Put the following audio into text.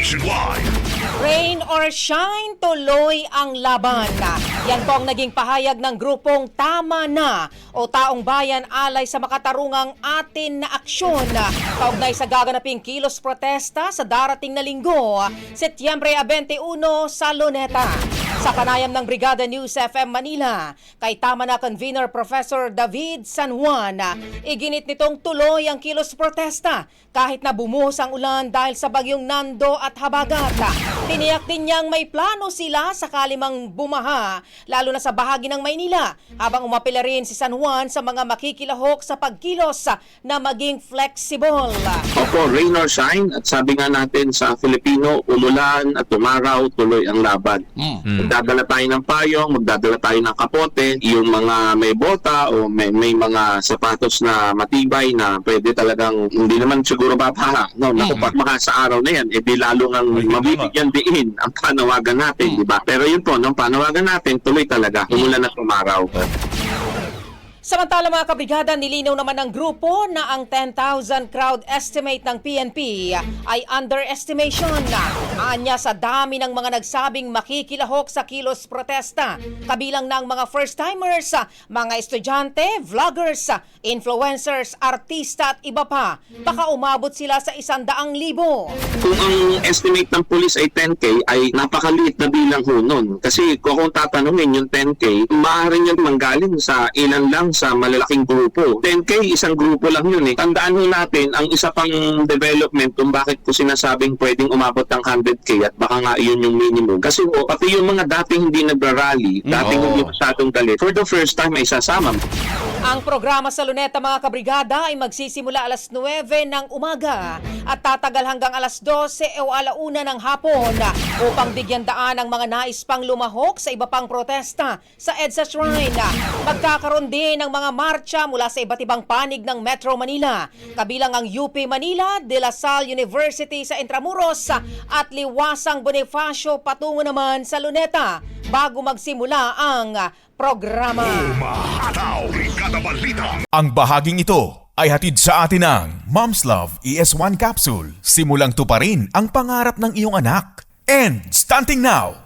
Nationwide. Rain or shine, tuloy ang laban. Yan po ang naging pahayag ng grupong Tama Na o Taong Bayan alay sa makatarungang atin na aksyon. Kaugnay sa gaganaping kilos protesta sa darating na linggo, Setyembre 21 sa Luneta. Sa panayam ng Brigada News FM Manila, kay Tama Na Convener Professor David San Juan, iginit nitong tuloy ang kilos protesta kahit na bumuhos ang ulan dahil sa bagyong Nando at Habagat. Tiniyak din niyang may plano sila sakali mang bumaha, lalo na sa bahagi ng Maynila, habang umapela rin si San Juan sa mga makikilahok sa pagkilos na maging flexible. Opo, rain or shine, at sabi nga natin sa Filipino, umulan at umaraw, tuloy ang laban. Magdadala tayo ng payong, magdadala tayo ng kapote, yung mga may bota o may mga sapatos na matibay na pwede talagang hindi naman siguro babaha. No, pag maha sa araw na yan, di lalo ngang mabibigyan diin ang panawagan natin, di ba? Pero yun po, nung panawagan natin, tuloy talaga, umulan at umaraw. Samantala mga kabrigada, nilinaw naman ng grupo na ang 10,000 crowd estimate ng PNP ay underestimation na. Anya sa dami ng mga nagsabing makikilahok sa kilos protesta, kabilang ng mga first-timers, mga estudyante, vloggers, influencers, artista at iba pa. Baka umabot sila sa 100,000. Kung ang estimate ng pulis ay 10K, ay napakaliit na bilang ho nun. Kasi kung tatanungin yung 10K, maaaring yan manggaling sa ilan lang sa malalaking grupo. 10K, isang grupo lang yun eh. Tandaan ho natin, ang isa pang development kung bakit ko sinasabing pwedeng umabot ng 100K at baka nga yun yung minimum. Kasi ho, pati yung mga dating hindi nag-rally, dating hindi masyadong galit, for the first time ay sasama. Ang programa sa Luneta mga kabrigada ay magsisimula alas 9 ng umaga at tatagal hanggang alas 12 o alauna ng hapon upang bigyan daan ang mga nais pang lumahok sa iba pang protesta sa EDSA Shrine. Magkakaroon din ng mga marcha mula sa iba't ibang panig ng Metro Manila, kabilang ang UP Manila, De La Salle University sa Intramuros at Liwasang Bonifacio patungo naman sa Luneta bago magsimula ang programa. Umahataw, Brigada Balita. Ang bahaging ito ay hatid sa atin ng Mom's Love ES1 Capsule. Simulang tuparin ang pangarap ng iyong anak. And stunting now,